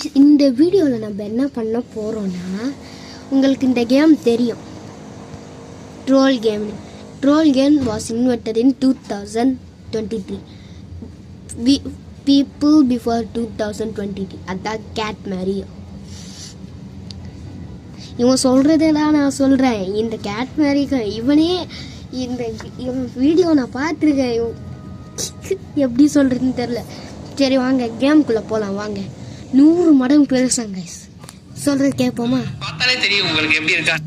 Guys இந்த வீடியோல நம்ம என்ன பண்ண போறோம்னா உங்களுக்கு இந்த கேம் தெரியும் troll game was invented in 2023 people before 2023 அதான் கேட் மேரியோ இவன் சொல்றதெல்லாம் நான் சொல்றேன் இந்த கேட் மேரிக்கு இவனே இந்த வீடியோ நான் பார்த்திருக்கேன் எப்படி சொல்றதுன்னு தெரியல சரி வாங்க கேம்க்குள்ள போலாம் வாங்க 100 மடங்கு பெருசாங்க गाइस சொல்றது கேட்போமா பார்த்தாலே தெரியும் உங்களுக்கு எப்படி இருக்கா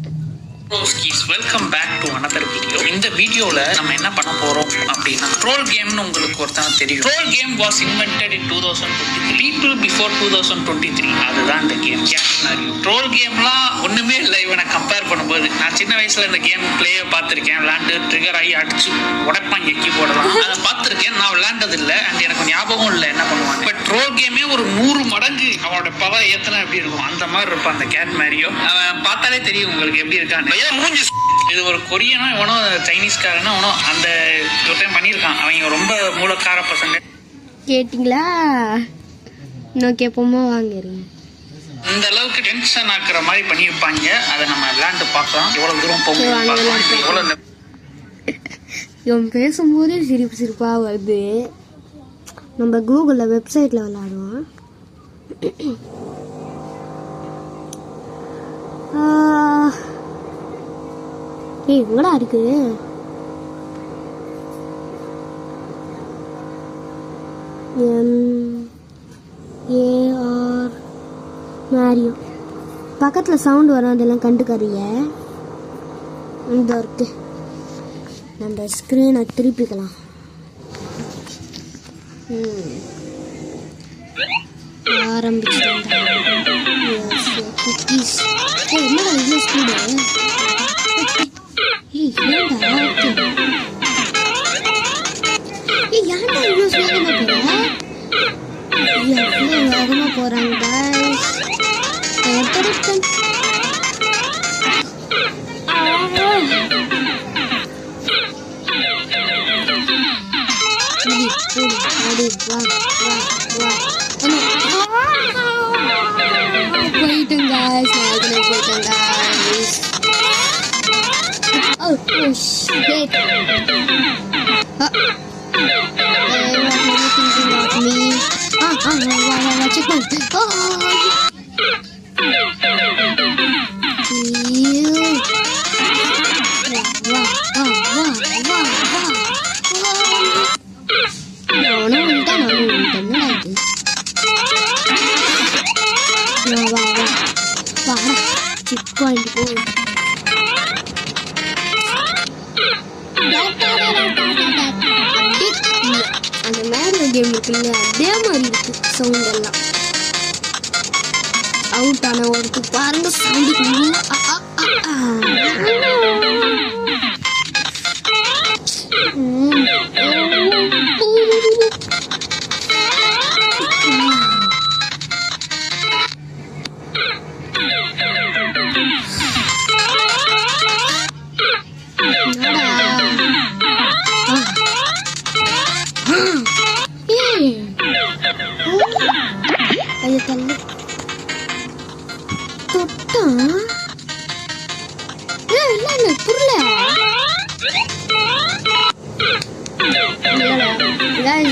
welcome back to another video இந்த வீடியோல நம்ம என்ன பண்ண போறோம் அப்படின்னா ட்ரோல் கேம்னு உங்களுக்கு ஒருத்தன தெரியும் troll game was invented in 2023 people before 2023 அதுதான் இந்த கேம் ட்ரோல் கேம்லாம் ஒண்ணுமே இல்லை இவனை கம்பேர் பண்ணும்போது நான் சின்ன வயசுல இந்த கேம் பிளேயை பார்த்திருக்கேன் விளையாண்டு ட்ரிகர் ஆகி அடிச்சு உடைப்பாங்க எக்கி போடலாம் அதை பார்த்திருக்கேன் நான் விளையாண்டது இல்லை அண்ட் எனக்கு ஞாபகம் இல்லை என்ன பண்ணுவாங்க பட் ட்ரோல் கேமே ஒரு 100 மடங்கு அவனோட பவர் ஏத்தனை எப்படி இருக்கும் அந்த மாதிரி இருப்பான் அந்த கேட் மேரியோ அவன் பார்த்தாலே தெரியும் உங்களுக்கு எப்படி இருக்கான்னு இது ஒரு கொரியனா இவனோ சைனீஸ்காரனா இவனோ அந்த ஒரு டைம் பண்ணியிருக்கான் அவங்க ரொம்ப மூலக்கார பசங்க கேட்டிங்களா இன்னும் கேட்போமா வாங்குறீங்க இந்த அளவுக்கு டென்ஷன் ஆக்குற மாதிரி பண்ணியிருப்பாங்க அதை நம்ம விளையாண்டு பார்க்கலாம் எவ்வளவு தூரம் போகணும் இவன் பேசும்போதே சிரிப்பா வருது நம்ம கூகுளில் வெப்சைட்டில் விளையாடுவோம் எங்கடா இருக்கு MAR மேரியோ பக்கத்தில் சவுண்ட் வரும் அதெல்லாம் கண்டுக்காதீங்க இந்த இருக்கு நம்ம ஸ்க்ரீனை திருப்பிக்கலாம் ஆரம்பிச்சிட்டேன் குக்கீஸ் என்னடா இவ்வளோ ஸ்பீடு ஏன்டா இவ்வளோ வேகமாக போகிறாங்க போயிட்டேன் guys போயிட்டேன் guys oh shit thinking of me chicken அந்த மேரியோ கேம் இருக்குல்ல அதே மாதிரி இருக்கு சவுண்ட் எல்லாம் அவுட் ஆன ஒருக்கு பாருங்க சவுண்ட்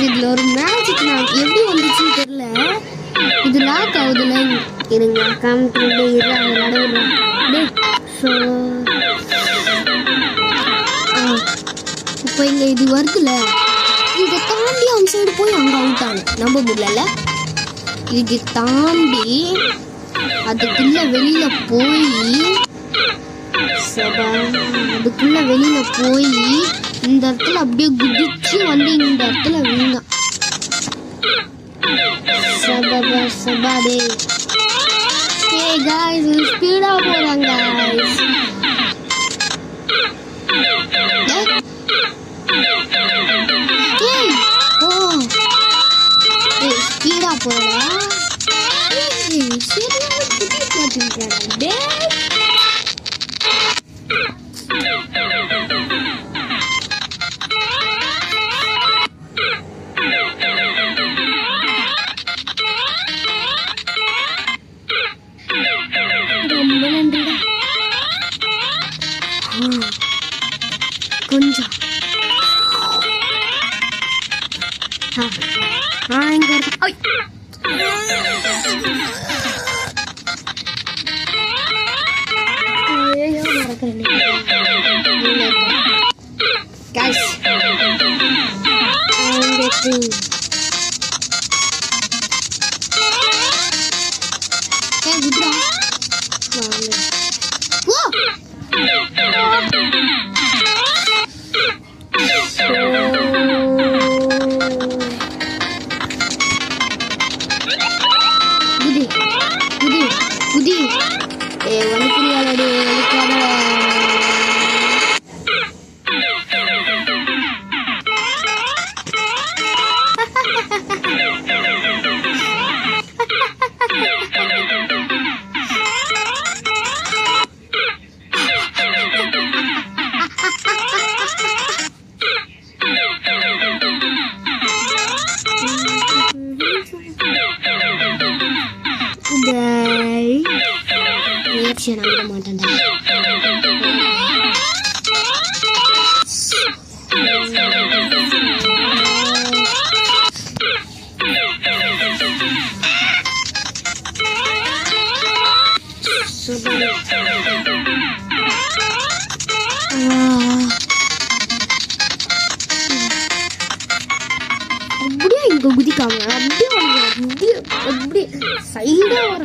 இதுல ஒரு மேஜிக் நான் எப்படி வந்துச்சுன்னு தெரியல இது லாக் ஆகுதுல இருங்க காமிட்டு இப்போ இங்க இது வருதுல இதை தாண்டி அந்த சைடு போய் அங்க அவுட் ஆகும் நம்ப முடியல இது தாண்டி அதுக்குள்ள வெளியில போய் இந்த இடத்துல அப்படியே குதிச்சு வந்து இந்த இடத்துல விழுந்தான் சபாடே hey guys ஸ்பீடா போறாங்க guys hey oh hey speedo போறா hey சரியா குதி போட்டுறாங்க டேய் ஐயோ மறக்கிறேன் guys I'm getting குட்ரா வாங்க ஓ குதி குதி குதி வலிக்கிறியாடே வலிக்காத ரியாக்ஷன் ஆக மாட்டேன்டா அப்படியே இங்க குதிக்காம அப்படியே அப்படியே சைடா வர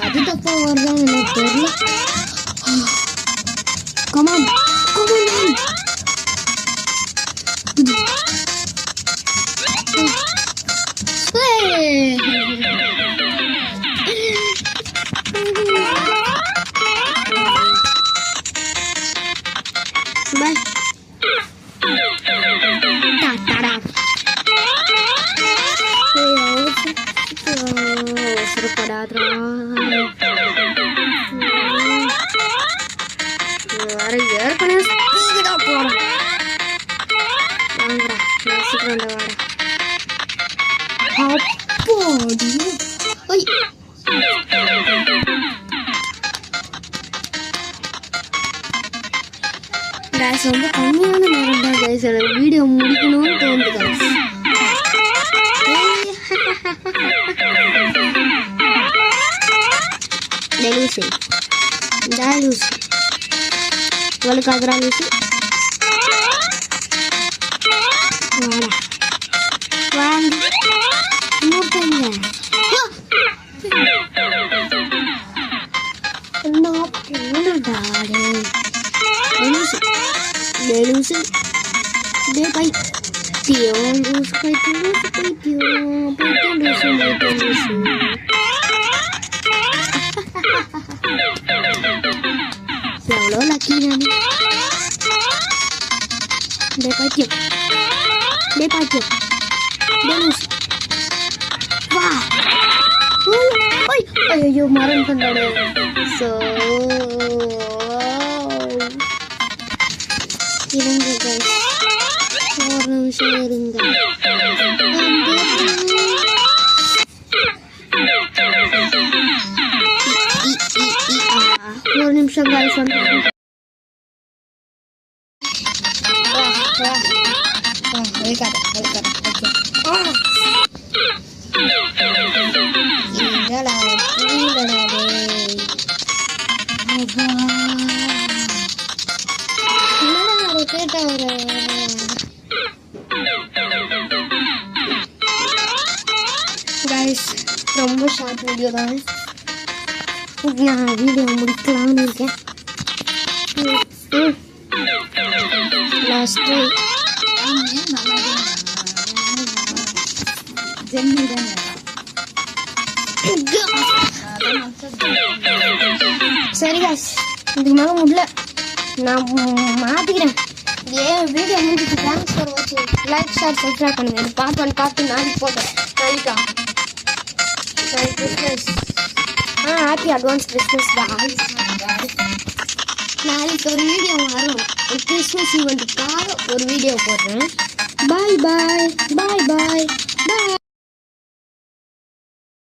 அது தப்பா வருதான் எனக்கு தெரியல. Come on, come on, man. Hey. Bye. Ta-da. அவசரப்படாதா வேற ஏற்கனவே ஸ்பீடா போறேன் வாங்கடா நான் சீக்கிரம் வாடா அப்போடி ஓய் கைஸ் ரொம்ப கம்மியான நேரம் தான் கைஸ் எனக்கு வீடியோ முடிக்கணும்னு தோணுது guys Lucy, da Lucy. Vale cadra Lucy. Vale. Vale. Murtanya. No, no dare. Lucy. Lucy. De pai. Tio, Lucy pai tio. Pai Lucy. Lo laki nani de patio Lucy wah ay maran pandade so irunga guys ஒரு நிமிஷம் இருங்க ஒரு நிமிஷம் guys வந்து welcome ingala guys ரொம்ப short video தான் நான் video முடிக்கலாம்னு இருக்கேன் லாஸ்ட் சரி guys இதுக்கு மேலே முடியல நான் மாற்றிக்கிறேன் வீடியோ முடிச்சுட்டு தேங்க்ஸ் ஃபார் வாட்சிங் லைக் ஷேர் சப்ஸ்கிரைப் பண்ணுங்க பார்ட் 1 பார்ட் 2 நாளைக்கு போட்டேன் நாளைக்கா கிறிஸ்மஸ் ஹாப்பி அட்வான்ஸ் கிறிஸ்மஸ் நாளைக்கு ஒரு வீடியோ வரும். கிறிஸ்மஸ் ஈவெண்ட்டுக்காக ஒரு வீடியோ போடுறேன். பாய் பாய் பாய் பாய் பாய்.